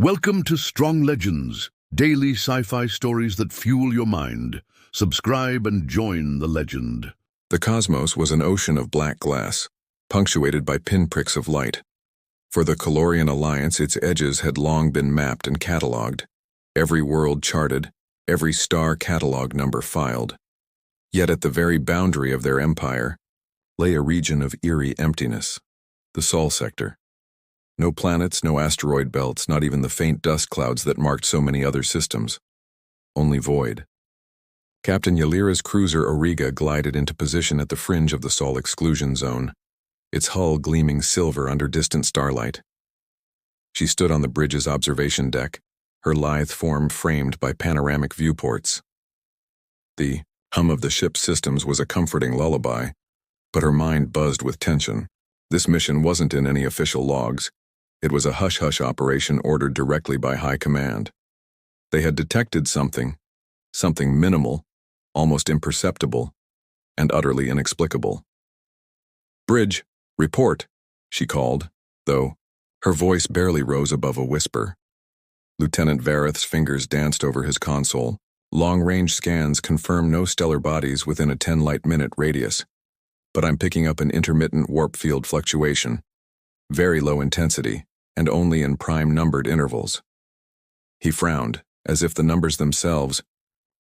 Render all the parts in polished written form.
Welcome to Strong Legends, daily sci-fi stories that fuel your mind. Subscribe and join the legend. The cosmos was an ocean of black glass, punctuated by pinpricks of light. For the Calorian Alliance, its edges had long been mapped and catalogued, every world charted, every star catalog number filed. Yet at the very boundary of their empire lay a region of eerie emptiness, the Sol sector. No planets, no asteroid belts, not even the faint dust clouds that marked so many other systems. Only void. Captain Ylira's cruiser Auriga glided into position at the fringe of the Sol exclusion zone, its hull gleaming silver under distant starlight. She stood on the bridge's observation deck, her lithe form framed by panoramic viewports. The hum of the ship's systems was a comforting lullaby, but her mind buzzed with tension. This mission wasn't in any official logs. It was a hush-hush operation ordered directly by High Command. They had detected something minimal, almost imperceptible, and utterly inexplicable. "Bridge, report," she called, though her voice barely rose above a whisper. Lieutenant Vareth's fingers danced over his console. Long-range scans confirm no stellar bodies within a 10-light-minute radius, but I'm picking up an intermittent warp field fluctuation, very low intensity, and only in prime-numbered intervals. He frowned, as if the numbers themselves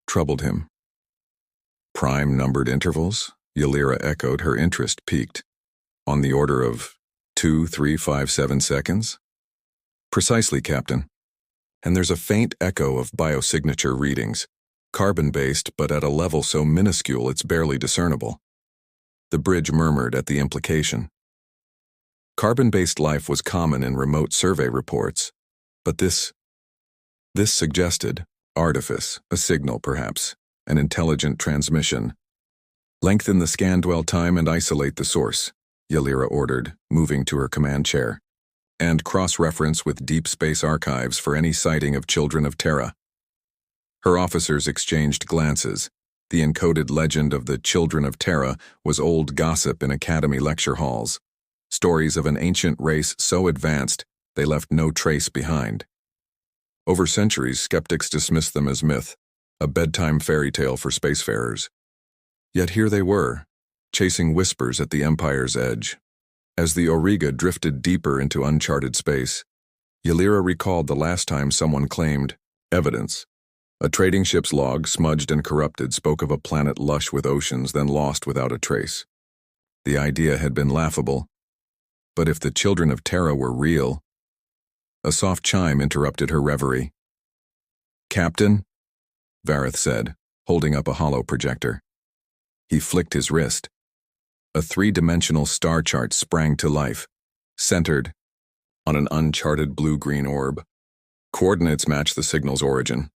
troubled him. Prime-numbered intervals? Ylira echoed, her interest piqued. On the order of 2, 3, 5, 7 seconds? Precisely, Captain. And there's a faint echo of biosignature readings, carbon-based but at a level so minuscule it's barely discernible. The bridge murmured at the implication. Carbon-based life was common in remote survey reports, but this suggested artifice, a signal perhaps, an intelligent transmission. "Lengthen the scan dwell time and isolate the source," Ylira ordered, moving to her command chair, "and cross-reference with Deep Space Archives for any sighting of Children of Terra." Her officers exchanged glances. The encoded legend of the Children of Terra was old gossip in academy lecture halls. Stories of an ancient race so advanced they left no trace behind. Over centuries, skeptics dismissed them as myth, a bedtime fairy tale for spacefarers. Yet here they were, chasing whispers at the Empire's edge. As the Auriga drifted deeper into uncharted space, Ylira recalled the last time someone claimed evidence. A trading ship's log, smudged and corrupted, spoke of a planet lush with oceans, then lost without a trace. The idea had been laughable. But if the Children of Terra were real... A soft chime interrupted her reverie. "Captain," Vareth said, holding up a hollow projector. He flicked his wrist. A three-dimensional star chart sprang to life, centered on an uncharted blue-green orb. Coordinates match the signal's origin.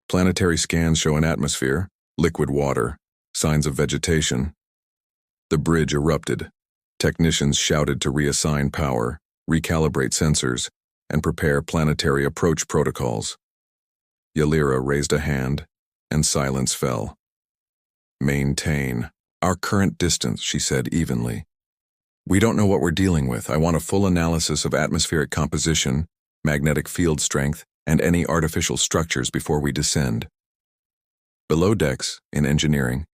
Planetary scans show an atmosphere, liquid water, signs of vegetation. The bridge erupted. Technicians shouted to reassign power, recalibrate sensors, and prepare planetary approach protocols. Ylira raised a hand, and silence fell. "Maintain our current distance," she said evenly. "We don't know what we're dealing with. I want a full analysis of atmospheric composition, magnetic field strength, and any artificial structures before we descend." Below decks, in engineering,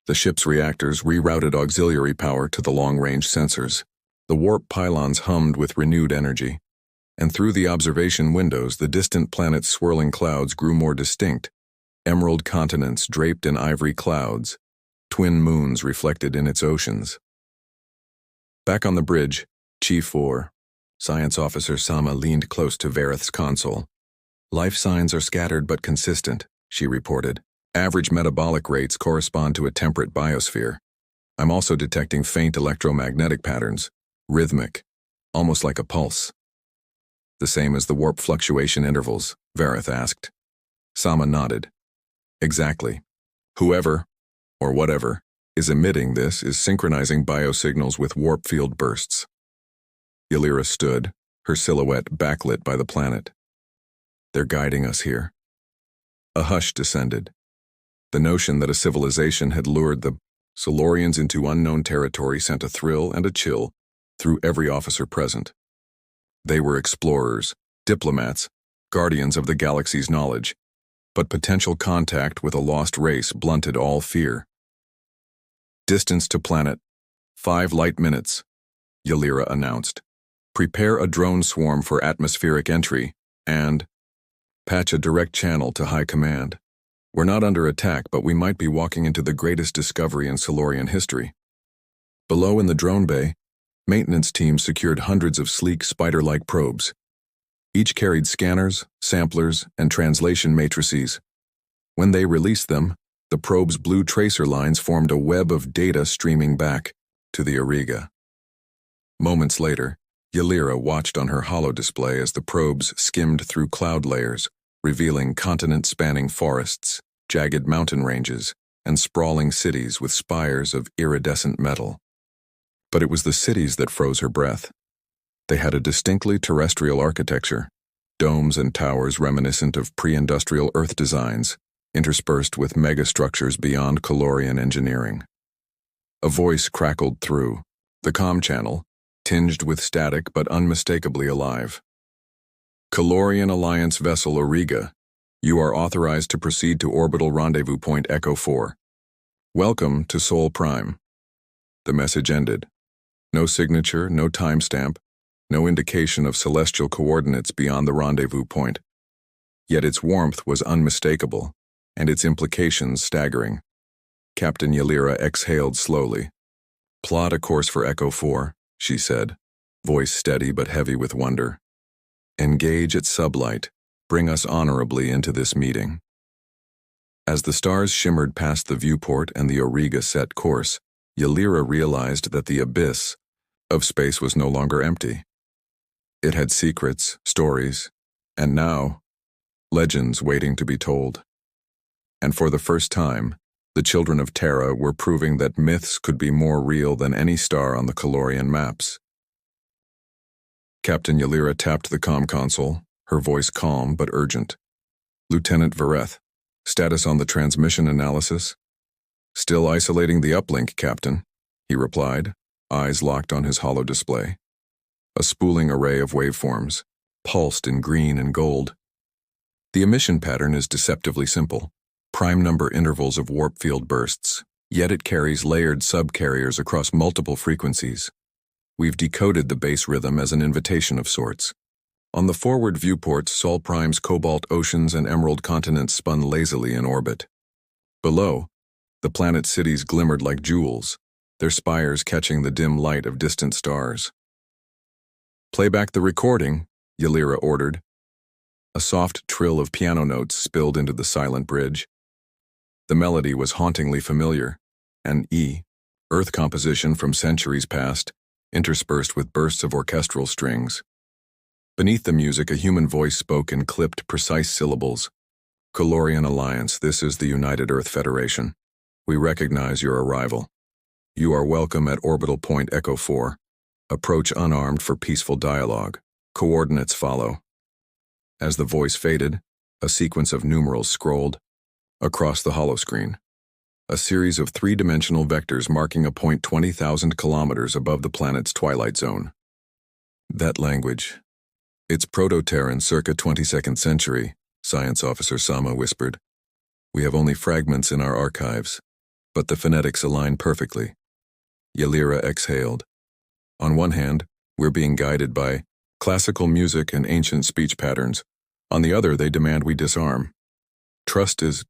the ship's reactors rerouted auxiliary power to the long-range sensors. The warp pylons hummed with renewed energy, and through the observation windows the distant planet's swirling clouds grew more distinct, emerald continents draped in ivory clouds, twin moons reflected in its oceans. Back on the bridge, Chief 4, Science Officer Sama leaned close to Vareth's console. "Life signs are scattered but consistent," she reported. "Average metabolic rates correspond to a temperate biosphere. I'm also detecting faint electromagnetic patterns, rhythmic, almost like a pulse." "The same as the warp fluctuation intervals?" Vareth asked. Sama nodded. "Exactly. Whoever, or whatever, is emitting this is synchronizing biosignals with warp field bursts." Ylira stood, her silhouette backlit by the planet. "They're guiding us here." A hush descended. The notion that a civilization had lured the Solarians into unknown territory sent a thrill and a chill through every officer present. They were explorers, diplomats, guardians of the galaxy's knowledge, but potential contact with a lost race blunted all fear. Distance to planet, 5 light minutes, Ylira announced. Prepare a drone swarm for atmospheric entry, and patch a direct channel to High Command. We're not under attack, but we might be walking into the greatest discovery in Silurian history. Below in the drone bay, maintenance teams secured hundreds of sleek spider-like probes. Each carried scanners, samplers, and translation matrices. When they released them, the probe's blue tracer lines formed a web of data streaming back to the Auriga. Moments later, Ylira watched on her holodisplay as the probes skimmed through cloud layers, revealing continent-spanning forests, jagged mountain ranges, and sprawling cities with spires of iridescent metal. But it was the cities that froze her breath. They had a distinctly terrestrial architecture, domes and towers reminiscent of pre-industrial Earth designs, interspersed with megastructures beyond Calorian engineering. A voice crackled through the comm channel, tinged with static but unmistakably alive. Calorian Alliance vessel Auriga, you are authorized to proceed to orbital rendezvous point Echo 4. Welcome to Sol Prime. The message ended. No signature, no timestamp, no indication of celestial coordinates beyond the rendezvous point. Yet its warmth was unmistakable, and its implications staggering. Captain Ylira exhaled slowly. Plot a course for Echo 4, she said, voice steady but heavy with wonder. Engage at sublight. Bring us honorably into this meeting. As the stars shimmered past the viewport and the Auriga set course, Ylira realized that the abyss of space was no longer empty. It had secrets, stories, and now, legends waiting to be told. And for the first time, the children of Terra were proving that myths could be more real than any star on the Calorian maps. Captain Ylira tapped the comm console, her voice calm but urgent. Lieutenant Vareth, status on the transmission analysis? Still isolating the uplink, Captain, he replied, eyes locked on his holodisplay. A spooling array of waveforms, pulsed in green and gold. The emission pattern is deceptively simple, prime number intervals of warp field bursts, yet it carries layered subcarriers across multiple frequencies. We've decoded the base rhythm as an invitation of sorts. On the forward viewports, Sol Prime's cobalt oceans and emerald continents spun lazily in orbit. Below, the planet's cities glimmered like jewels, their spires catching the dim light of distant stars. Play back the recording, Ylira ordered. A soft trill of piano notes spilled into the silent bridge. The melody was hauntingly familiar, an Earth composition from centuries past, interspersed with bursts of orchestral strings. Beneath the music, a human voice spoke in clipped, precise syllables. Calorian Alliance, this is the United Earth Federation. We recognize your arrival. You are welcome at orbital point Echo 4. Approach unarmed for peaceful dialogue. Coordinates follow. As the voice faded, a sequence of numerals scrolled across the holoscreen. A series of three-dimensional vectors marking a point 20,000 kilometers above the planet's twilight zone. That language. It's Proto-Terran circa 22nd century, Science Officer Sama whispered. We have only fragments in our archives, but the phonetics align perfectly. Ylira exhaled. On one hand, we're being guided by classical music and ancient speech patterns. On the other, they demand we disarm. Trust is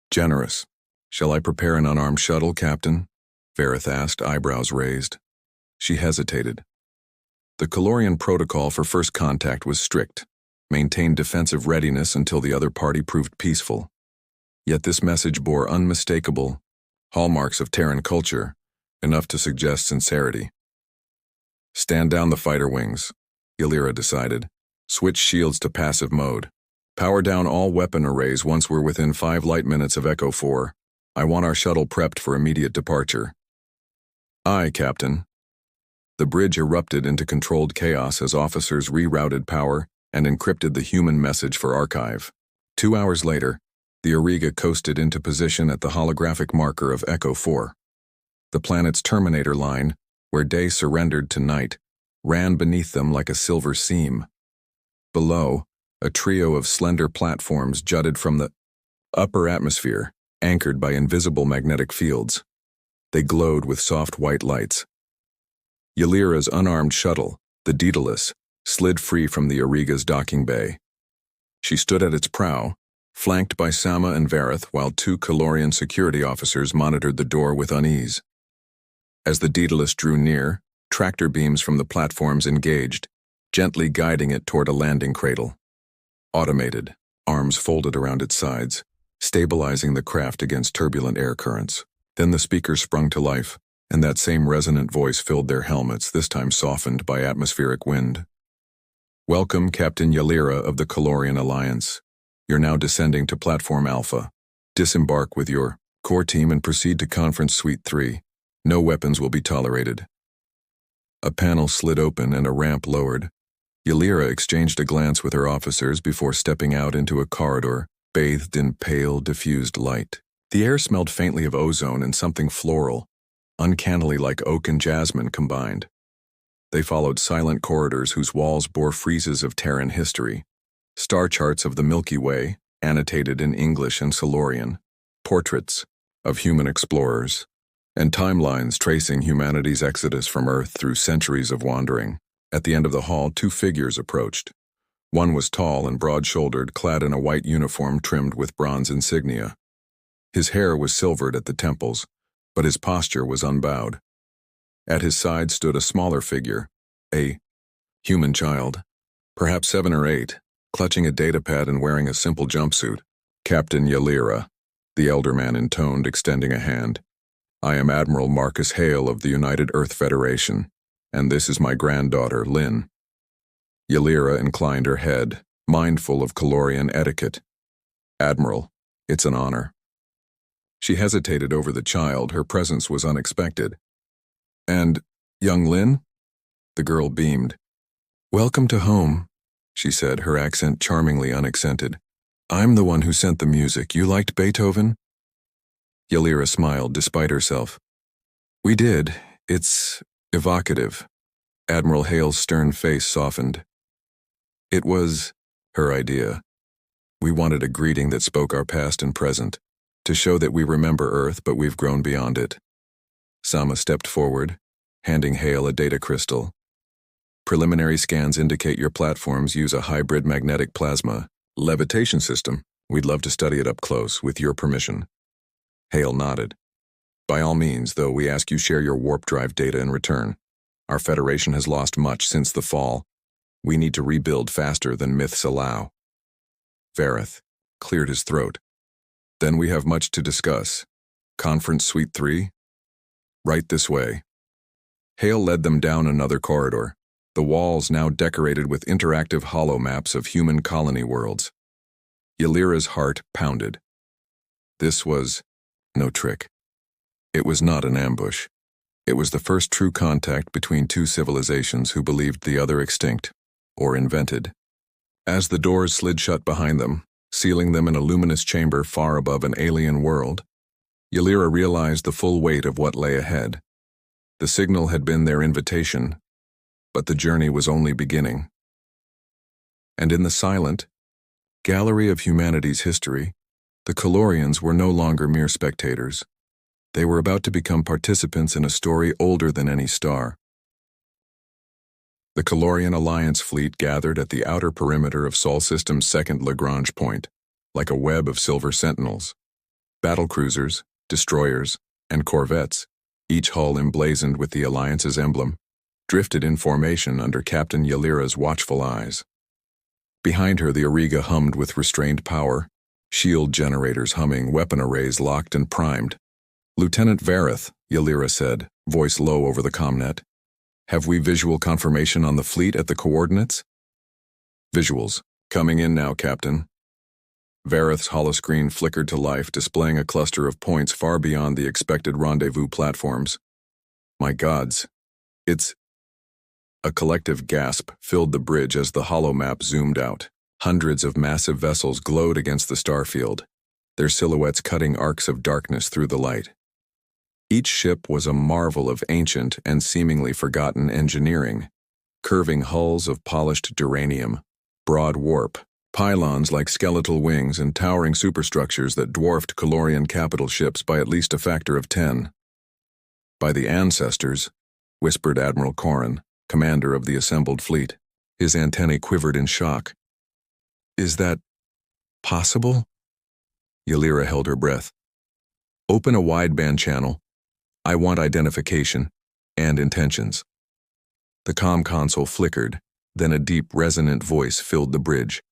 generous. Shall I prepare an unarmed shuttle, Captain? Vareth asked, eyebrows raised. She hesitated. The Calorian protocol for first contact was strict. Maintain defensive readiness until the other party proved peaceful. Yet this message bore unmistakable hallmarks of Terran culture, enough to suggest sincerity. Stand down the fighter wings, Ylira decided. Switch shields to passive mode. Power down all weapon arrays once we're within 5 light minutes of Echo 4. I want our shuttle prepped for immediate departure. Aye, Captain. The bridge erupted into controlled chaos as officers rerouted power and encrypted the human message for archive. 2 hours later, the Auriga coasted into position at the holographic marker of Echo 4. The planet's terminator line, where day surrendered to night, ran beneath them like a silver seam. Below, A trio of slender platforms jutted from the upper atmosphere, anchored by invisible magnetic fields. They glowed with soft white lights. Ylira's unarmed shuttle, the Daedalus, slid free from the Auriga's docking bay. She stood at its prow, flanked by Sama and Vareth, while two Calorian security officers monitored the door with unease. As the Daedalus drew near, tractor beams from the platforms engaged, gently guiding it toward a landing cradle. Automated, arms folded around its sides, stabilizing the craft against turbulent air currents. Then the speakers sprung to life, and that same resonant voice filled their helmets, this time softened by atmospheric wind. "Welcome, Captain Ylira of the Calorian Alliance. You're now descending to Platform Alpha. Disembark with your core team and proceed to Conference Suite 3. No weapons will be tolerated." A panel slid open and a ramp lowered. Ylira exchanged a glance with her officers before stepping out into a corridor, bathed in pale, diffused light. The air smelled faintly of ozone and something floral, uncannily like oak and jasmine combined. They followed silent corridors whose walls bore friezes of Terran history, star charts of the Milky Way, annotated in English and Silurian, portraits of human explorers, and timelines tracing humanity's exodus from Earth through centuries of wandering. At the end of the hall, two figures approached. One was tall and broad-shouldered, clad in a white uniform trimmed with bronze insignia. His hair was silvered at the temples, but his posture was unbowed. At his side stood a smaller figure, a human child, perhaps 7 or 8, clutching a datapad and wearing a simple jumpsuit. "Captain Ylira," the elder man intoned, extending a hand. "I am Admiral Marcus Hale of the United Earth Federation, and this is my granddaughter, Lynn." Ylira inclined her head, mindful of Calorian etiquette. "Admiral, it's an honor." She hesitated over the child. Her presence was unexpected. "And young Lynn?" The girl beamed. "Welcome to home," she said, her accent charmingly unaccented. "I'm the one who sent the music. You liked Beethoven?" Ylira smiled despite herself. "We did. It's evocative." Admiral Hale's stern face softened. "It was her idea. We wanted a greeting that spoke our past and present, to show that we remember Earth, but we've grown beyond it." Sama stepped forward, handing Hale a data crystal. "Preliminary scans indicate your platforms use a hybrid magnetic plasma levitation system. We'd love to study it up close, with your permission." Hale nodded. "By all means, though we ask you share your warp drive data in return. Our Federation has lost much since the fall. We need to rebuild faster than myths allow." Vareth cleared his throat. "Then we have much to discuss. Conference Suite 3? Right this way." Hale led them down another corridor, the walls now decorated with interactive holo maps of human colony worlds. Ylira's heart pounded. This was no trick. It was not an ambush. It was the first true contact between two civilizations who believed the other extinct, or invented. As the doors slid shut behind them, sealing them in a luminous chamber far above an alien world, Ylira realized the full weight of what lay ahead. The signal had been their invitation, but the journey was only beginning. And in the silent gallery of humanity's history, the Calorians were no longer mere spectators. They were about to become participants in a story older than any star. The Calorian Alliance fleet gathered at the outer perimeter of Sol System's second Lagrange point, like a web of silver sentinels. Battlecruisers, destroyers, and corvettes, each hull emblazoned with the Alliance's emblem, drifted in formation under Captain Ylira's watchful eyes. Behind her, the Auriga hummed with restrained power, shield generators humming, weapon arrays locked and primed. "Lieutenant Vareth," Ylira said, voice low over the comnet. "Have we visual confirmation on the fleet at the coordinates?" "Visuals. Coming in now, Captain." Vareth's holoscreen flickered to life, displaying a cluster of points far beyond the expected rendezvous platforms. "My gods. It's..." A collective gasp filled the bridge as the holomap zoomed out. Hundreds of massive vessels glowed against the starfield, their silhouettes cutting arcs of darkness through the light. Each ship was a marvel of ancient and seemingly forgotten engineering, curving hulls of polished duranium, broad warp, Pylons like skeletal wings and towering superstructures that dwarfed Calorian capital ships by at least a factor of 10. By the ancestors, whispered Admiral Corrin, commander of the assembled fleet. His antennae quivered in shock. Is that possible? Ylira held her breath. Open a wideband channel. I want identification and intentions. The comm console flickered, then a deep, resonant voice filled the bridge.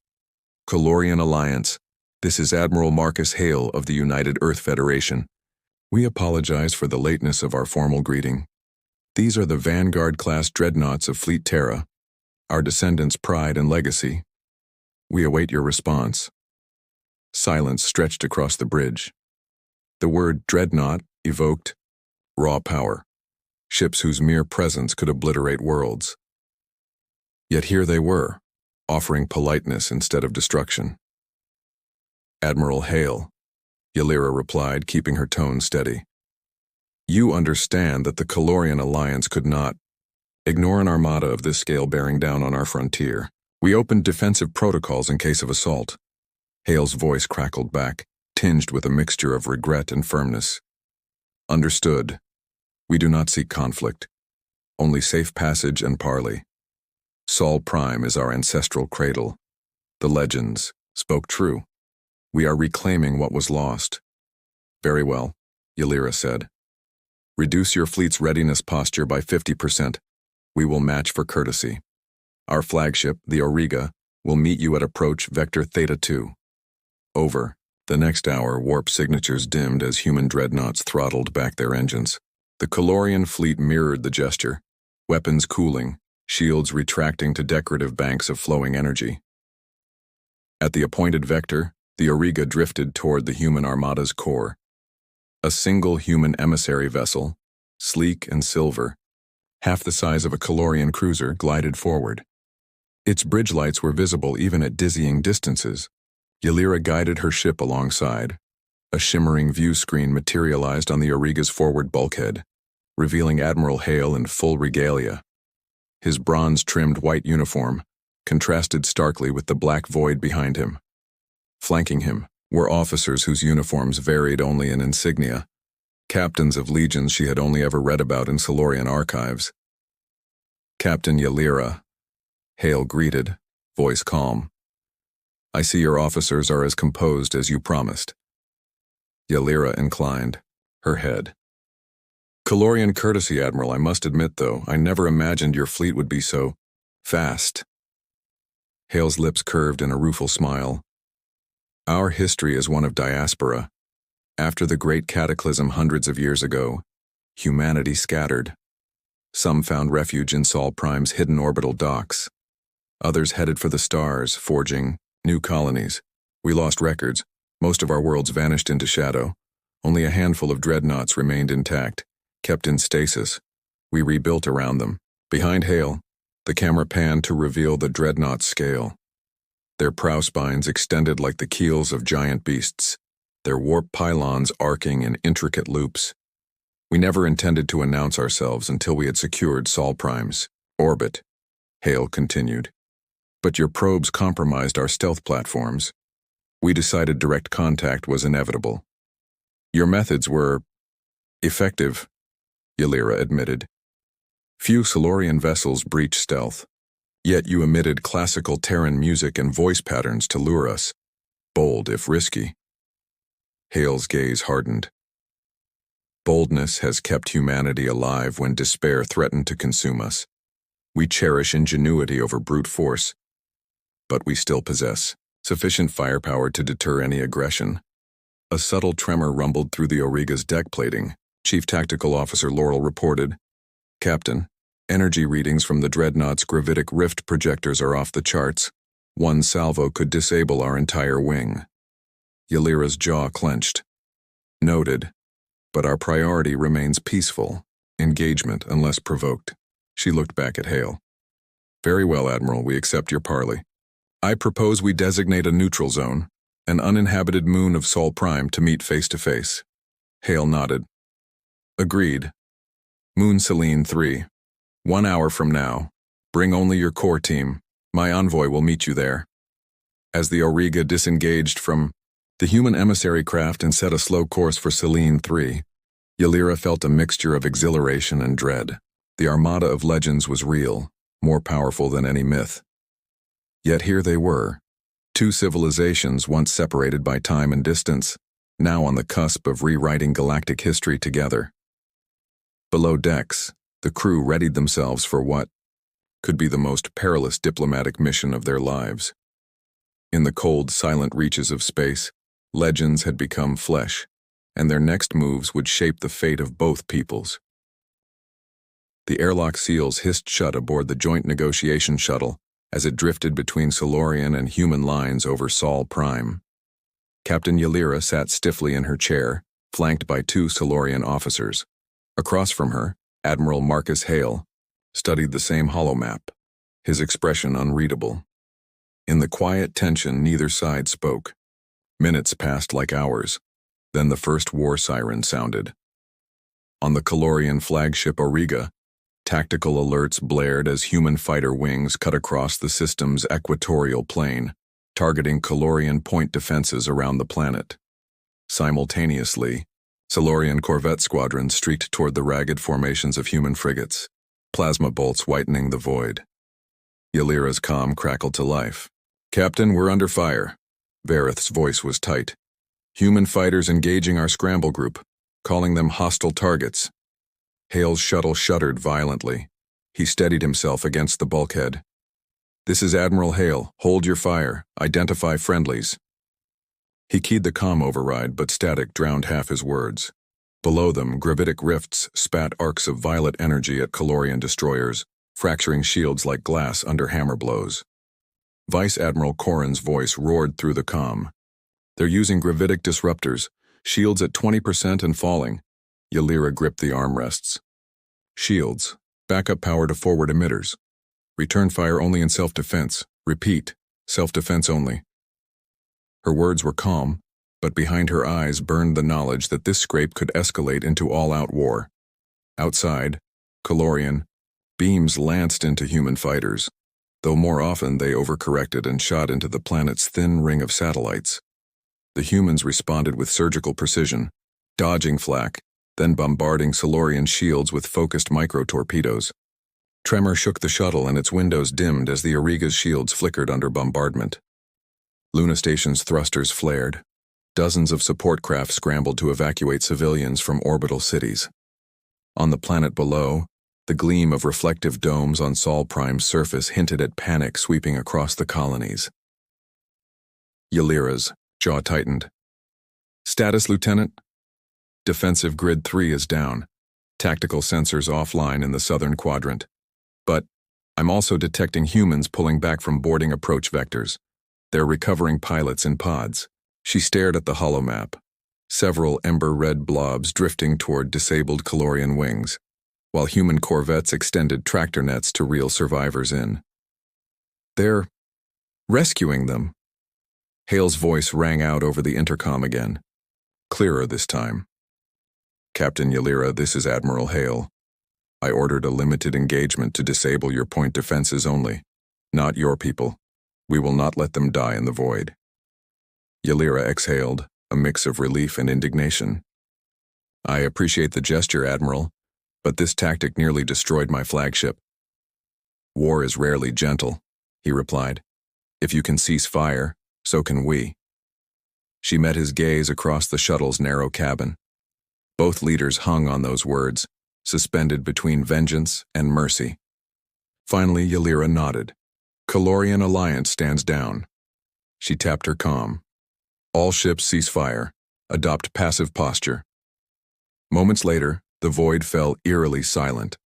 Calorian Alliance, this is Admiral Marcus Hale of the United Earth Federation. We apologize for the lateness of our formal greeting. These are the Vanguard-class dreadnoughts of Fleet Terra, our descendants' pride and legacy. We await your response. Silence stretched across the bridge. The word dreadnought evoked raw power, ships whose mere presence could obliterate worlds. Yet here they were, offering politeness instead of destruction. Admiral Hale, Ylira replied, keeping her tone steady. You understand that the Calorian Alliance could not ignore an armada of this scale bearing down on our frontier. We opened defensive protocols in case of assault. Hale's voice crackled back, tinged with a mixture of regret and firmness. Understood. We do not seek conflict, only safe passage and parley. Sol Prime is our ancestral cradle. The legends spoke true. We are reclaiming what was lost. Very well, Ylira said. Reduce your fleet's readiness posture by 50%. We will match for courtesy. Our flagship, the Auriga, will meet you at approach Vector Theta 2. Over. The next hour, warp signatures dimmed as human dreadnoughts throttled back their engines. The Calorian fleet mirrored the gesture, weapons cooling, shields retracting to decorative banks of flowing energy. At the appointed vector, the Auriga drifted toward the human armada's core. A single human emissary vessel, sleek and silver, half the size of a Calorian cruiser, glided forward. Its bridge lights were visible even at dizzying distances. Ylira guided her ship alongside. A shimmering view screen materialized on the Auriga's forward bulkhead, revealing Admiral Hale in full regalia. His bronze-trimmed white uniform contrasted starkly with the black void behind him. Flanking him were officers whose uniforms varied only in insignia, captains of legions she had only ever read about in Silurian archives. Captain Ylira, Hale greeted, voice calm. I see your officers are as composed as you promised. Ylira inclined, her head. Calorian courtesy, Admiral, I must admit, though, I never imagined your fleet would be so fast. Hale's lips curved in a rueful smile. Our history is one of diaspora. After the great cataclysm hundreds of years ago, humanity scattered. Some found refuge in Sol Prime's hidden orbital docks. Others headed for the stars, forging new colonies. We lost records. Most of our worlds vanished into shadow. Only a handful of dreadnoughts remained intact, kept in stasis. We rebuilt around them. Behind Hale, the camera panned to reveal the dreadnought's scale. Their prow spines extended like the keels of giant beasts, their warp pylons arcing in intricate loops. We never intended to announce ourselves until we had secured Sol Prime's orbit, Hale continued. But your probes compromised our stealth platforms. We decided direct contact was inevitable. Your methods were effective, Ylira admitted. Few Silurian vessels breach stealth, yet you emitted classical Terran music and voice patterns to lure us, bold if risky. Hale's gaze hardened. Boldness has kept humanity alive when despair threatened to consume us. We cherish ingenuity over brute force, but we still possess sufficient firepower to deter any aggression. A subtle tremor rumbled through the Auriga's deck plating. Chief Tactical Officer Laurel reported, Captain, energy readings from the Dreadnought's gravitic rift projectors are off the charts. One salvo could disable our entire wing. Ylira's jaw clenched. Noted, but our priority remains peaceful, engagement unless provoked. She looked back at Hale. Very well, Admiral, we accept your parley. I propose we designate a neutral zone, an uninhabited moon of Sol Prime to meet face to face. Hale nodded. Agreed. Moon Selene 3. 1 hour from now. Bring only your core team. My envoy will meet you there. As the Auriga disengaged from the human emissary craft and set a slow course for Selene 3, Ylira felt a mixture of exhilaration and dread. The armada of legends was real, more powerful than any myth. Yet here they were, two civilizations once separated by time and distance, now on the cusp of rewriting galactic history together. Below decks, the crew readied themselves for what could be the most perilous diplomatic mission of their lives. In the cold, silent reaches of space, legends had become flesh, and their next moves would shape the fate of both peoples. The airlock seals hissed shut aboard the joint negotiation shuttle as it drifted between Solarian and human lines over Sol Prime. Captain Ylira sat stiffly in her chair, flanked by two Solarian officers. Across from her, Admiral Marcus Hale studied the same holomap, his expression unreadable. In the quiet tension, neither side spoke. Minutes passed like hours. Then the first war siren sounded. On the Calorian flagship Auriga, tactical alerts blared as human fighter wings cut across the system's equatorial plane, targeting Calorian point defenses around the planet. Simultaneously, Solarian corvette squadrons streaked toward the ragged formations of human frigates, plasma bolts whitening the void. Ylira's comm crackled to life. "Captain, we're under fire." Varith's voice was tight. "Human fighters engaging our scramble group, calling them hostile targets." Hale's shuttle shuddered violently. He steadied himself against the bulkhead. "This is Admiral Hale. Hold your fire. Identify friendlies." He keyed the comm override, but static drowned half his words. Below them, gravitic rifts spat arcs of violet energy at Calorian destroyers, fracturing shields like glass under hammer blows. Vice Admiral Corrin's voice roared through the comm. "They're using gravitic disruptors, shields at 20% and falling." Ylira gripped the armrests. "Shields, backup power to forward emitters. Return fire only in self-defense. Repeat, self-defense only." Her words were calm, but behind her eyes burned the knowledge that this scrape could escalate into all-out war. Outside, Calorian, beams lanced into human fighters, though more often they overcorrected and shot into the planet's thin ring of satellites. The humans responded with surgical precision, dodging flak, then bombarding Solarian shields with focused micro-torpedoes. Tremor shook the shuttle and its windows dimmed as the Auriga's shields flickered under bombardment. Luna Station's thrusters flared. Dozens of support craft scrambled to evacuate civilians from orbital cities. On the planet below, the gleam of reflective domes on Sol Prime's surface hinted at panic sweeping across the colonies. Ylira's jaw tightened. "Status, Lieutenant?" "Defensive Grid 3 is down. Tactical sensors offline in the southern quadrant. But I'm also detecting humans pulling back from boarding approach vectors. They're recovering pilots in pods." She stared at the holomap, several ember-red blobs drifting toward disabled Calorian wings, while human corvettes extended tractor nets to reel survivors in. "They're rescuing them." Hale's voice rang out over the intercom again, clearer this time. "Captain Ylira, this is Admiral Hale. I ordered a limited engagement to disable your point defenses only, not your people. We will not let them die in the void." Ylira exhaled, a mix of relief and indignation. "I appreciate the gesture, Admiral, but this tactic nearly destroyed my flagship." "War is rarely gentle," he replied. "If you can cease fire, so can we." She met his gaze across the shuttle's narrow cabin. Both leaders hung on those words, suspended between vengeance and mercy. Finally, Ylira nodded. "Calorian Alliance stands down." She tapped her comm. "All ships cease fire. Adopt passive posture." Moments later, the void fell eerily silent.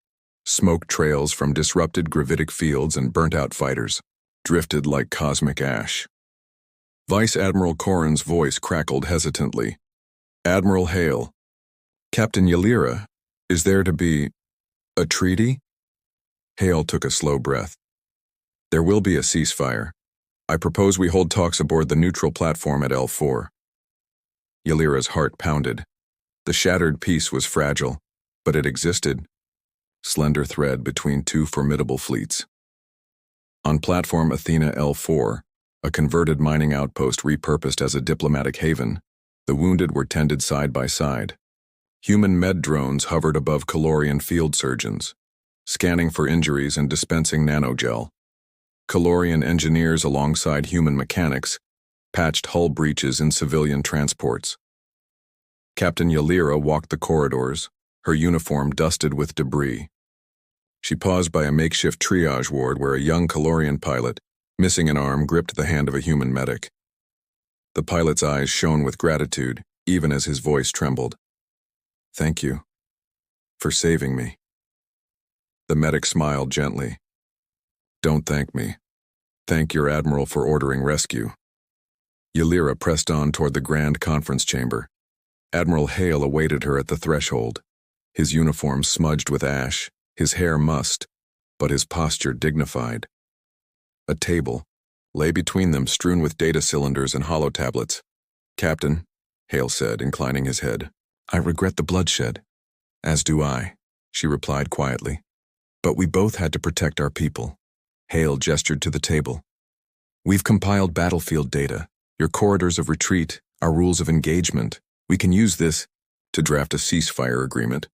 Smoke trails from disrupted gravitic fields and burnt-out fighters drifted like cosmic ash. Vice Admiral Corrin's voice crackled hesitantly. "Admiral Hale, Captain Ylira, is there to be a treaty?" Hale took a slow breath. "There will be a ceasefire. I propose we hold talks aboard the neutral platform at L4. Ylira's heart pounded. The shattered peace was fragile, but it existed. Slender thread between two formidable fleets. On platform Athena L4, a converted mining outpost repurposed as a diplomatic haven. The wounded were tended side by side. Human med drones hovered above Calorian field surgeons, scanning for injuries and dispensing nanogel. Calorian engineers alongside human mechanics patched hull breaches in civilian transports. Captain Yalira walked the corridors, her uniform dusted with debris. She paused by a makeshift triage ward where a young Calorian pilot, missing an arm, gripped the hand of a human medic. The pilot's eyes shone with gratitude, even as his voice trembled. "Thank you for saving me." The medic smiled gently. "Don't thank me. Thank your admiral for ordering rescue." Yalira pressed on toward the grand conference chamber. Admiral Hale awaited her at the threshold, his uniform smudged with ash, his hair mussed, but his posture dignified. A table lay between them, strewn with data cylinders and holotablets. "Captain," Hale said, inclining his head, "I regret the bloodshed." "As do I," she replied quietly. "But we both had to protect our people." Hale gestured to the table. "We've compiled battlefield data, your corridors of retreat, our rules of engagement. We can use this to draft a ceasefire agreement."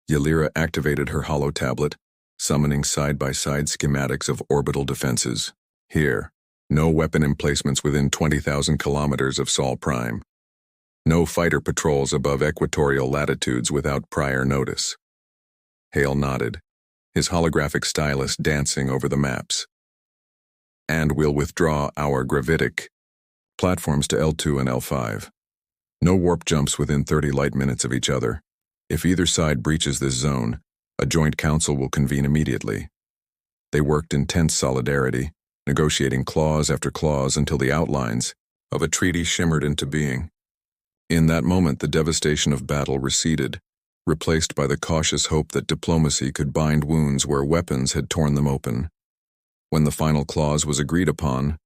Yalira activated her holotablet, summoning side-by-side schematics of orbital defenses. "Here, no weapon emplacements within 20,000 kilometers of Sol Prime. No fighter patrols above equatorial latitudes without prior notice." Hale nodded, his holographic stylus dancing over the maps. "And we'll withdraw our gravitic platforms to L2 and L5. No warp jumps within 30 light minutes of each other. If either side breaches this zone, a joint council will convene immediately." They worked in tense solidarity, negotiating clause after clause until the outlines of a treaty shimmered into being. In that moment, the devastation of battle receded, replaced by the cautious hope that diplomacy could bind wounds where weapons had torn them open. When the final clause was agreed upon,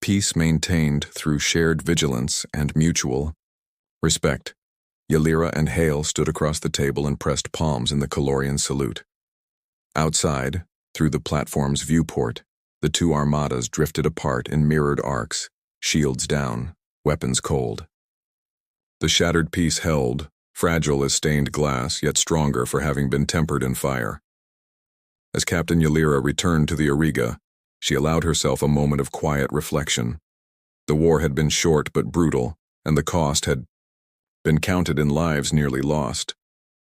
peace maintained through shared vigilance and mutual respect, Yalira and Hale stood across the table and pressed palms in the Calorian salute. Outside, through the platform's viewport, the two armadas drifted apart in mirrored arcs, shields down, weapons cold. The shattered peace held, fragile as stained glass, yet stronger for having been tempered in fire. As Captain Yalira returned to the Auriga, she allowed herself a moment of quiet reflection. The war had been short but brutal, and the cost had been counted in lives nearly lost.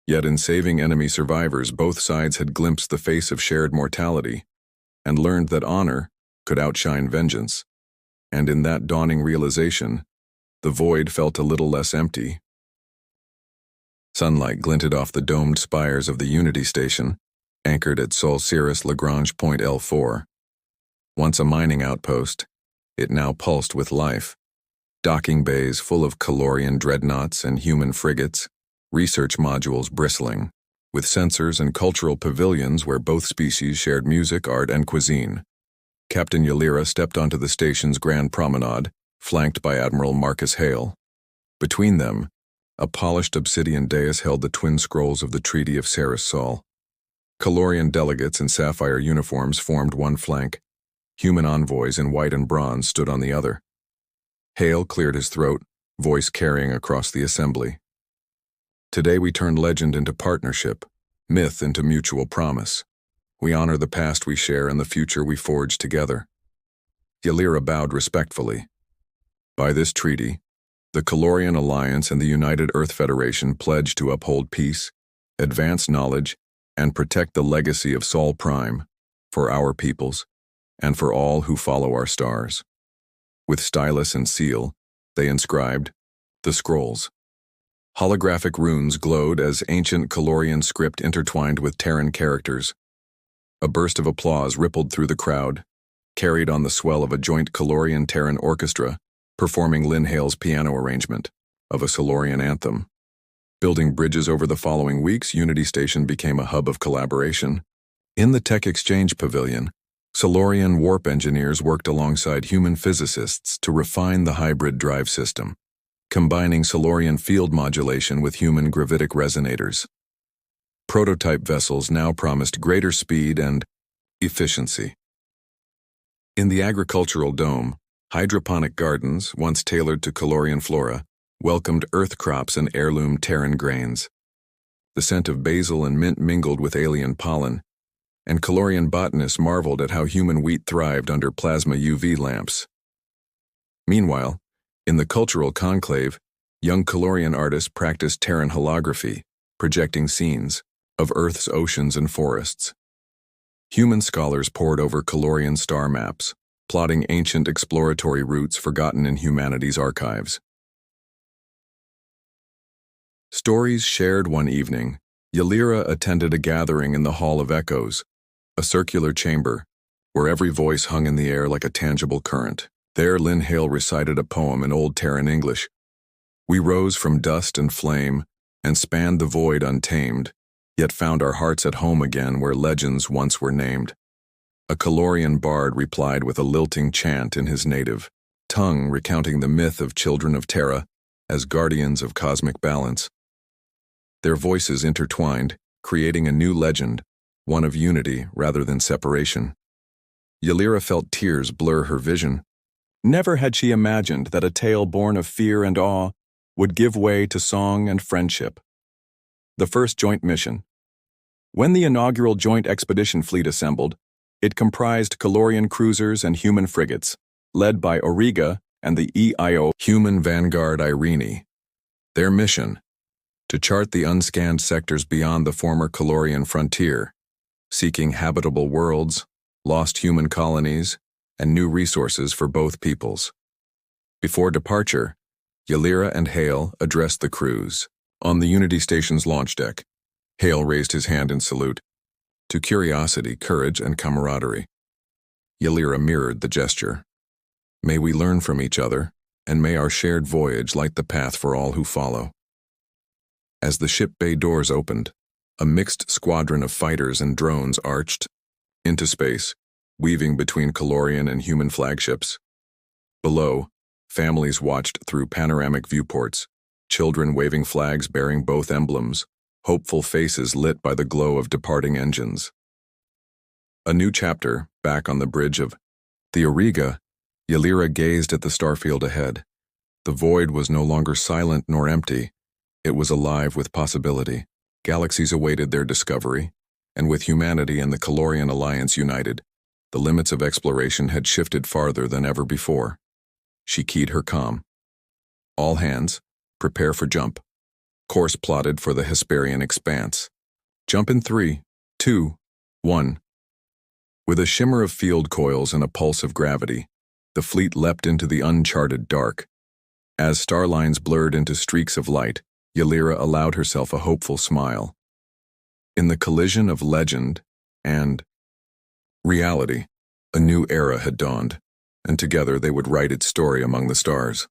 Yet in saving enemy survivors, both sides had glimpsed the face of shared mortality, and learned that honor could outshine vengeance. And in that dawning realization, the void felt a little less empty. Sunlight glinted off the domed spires of the Unity Station, anchored at Sol Cirrus Lagrange Point L4. Once a mining outpost, it now pulsed with life. Docking bays full of Calorian dreadnoughts and human frigates, research modules bristling, with sensors and cultural pavilions where both species shared music, art, and cuisine. Captain Yalira stepped onto the station's grand promenade, flanked by Admiral Marcus Hale. Between them, a polished obsidian dais held the twin scrolls of the Treaty of Ceres Sol. Calorian delegates in sapphire uniforms formed one flank. Human envoys in white and bronze stood on the other. Hale cleared his throat, voice carrying across the assembly. "Today we turn legend into partnership, myth into mutual promise. We honor the past we share and the future we forge together." Yalira bowed respectfully. By this treaty, the Calorian Alliance and the United Earth Federation pledge to uphold peace, advance knowledge, and protect the legacy of Sol Prime, for our peoples, and for all who follow our stars. With stylus and seal, they inscribed the scrolls. Holographic runes glowed as ancient Calorian script intertwined with Terran characters. A burst of applause rippled through the crowd, carried on the swell of a joint Calorian-Terran orchestra performing Lynn Hale's piano arrangement of a Solorian anthem. Building bridges over the following weeks, Unity Station became a hub of collaboration. In the Tech Exchange Pavilion, Solorian warp engineers worked alongside human physicists to refine the hybrid drive system, combining Solorian field modulation with human gravitic resonators. Prototype vessels now promised greater speed and efficiency. In the agricultural dome, Hydroponic gardens, once tailored to Calorian flora, welcomed earth crops and heirloom Terran grains. The scent of basil and mint mingled with alien pollen, and Calorian botanists marveled at how human wheat thrived under plasma UV lamps. Meanwhile, in the cultural conclave, young Calorian artists practiced Terran holography, projecting scenes of Earth's oceans and forests. Human scholars pored over Calorian star maps, plotting ancient exploratory routes forgotten in humanity's archives. Stories shared one evening, Ylera attended a gathering in the Hall of Echoes, a circular chamber, where every voice hung in the air like a tangible current. There Lynn Hale recited a poem in Old Terran English. We rose from dust and flame, and spanned the void untamed, yet found our hearts at home again where legends once were named. A Calorian bard replied with a lilting chant in his native tongue, recounting the myth of children of Terra as guardians of cosmic balance. Their voices intertwined, creating a new legend, one of unity rather than separation. Ylera felt tears blur her vision. Never had she imagined that a tale born of fear and awe would give way to song and friendship. The first joint mission. When the inaugural joint expedition fleet assembled, it comprised Calorian cruisers and human frigates, led by Auriga and the EIO human vanguard Irene. Their mission: to chart the unscanned sectors beyond the former Calorian frontier, seeking habitable worlds, lost human colonies, and new resources for both peoples. Before departure, Ylera and Hale addressed the crews. On the Unity Station's launch deck, Hale raised his hand in salute. To curiosity, courage, and camaraderie. Ylera mirrored the gesture. May we learn from each other, and may our shared voyage light the path for all who follow. As the ship bay doors opened, a mixed squadron of fighters and drones arched into space, weaving between Calorian and human flagships. Below, families watched through panoramic viewports, children waving flags bearing both emblems, hopeful faces lit by the glow of departing engines. A new chapter, back on the bridge of the Auriga, Ylera gazed at the starfield ahead. The void was no longer silent nor empty. It was alive with possibility. Galaxies awaited their discovery, and with humanity and the Calorian Alliance united, the limits of exploration had shifted farther than ever before. She keyed her comm. All hands, prepare for jump. Course plotted for the Hesperian expanse. Jump in 3, 2, 1. With a shimmer of field coils and a pulse of gravity, the fleet leapt into the uncharted dark. As starlines blurred into streaks of light, Ylera allowed herself a hopeful smile. In the collision of legend and reality, a new era had dawned, and together they would write its story among the stars.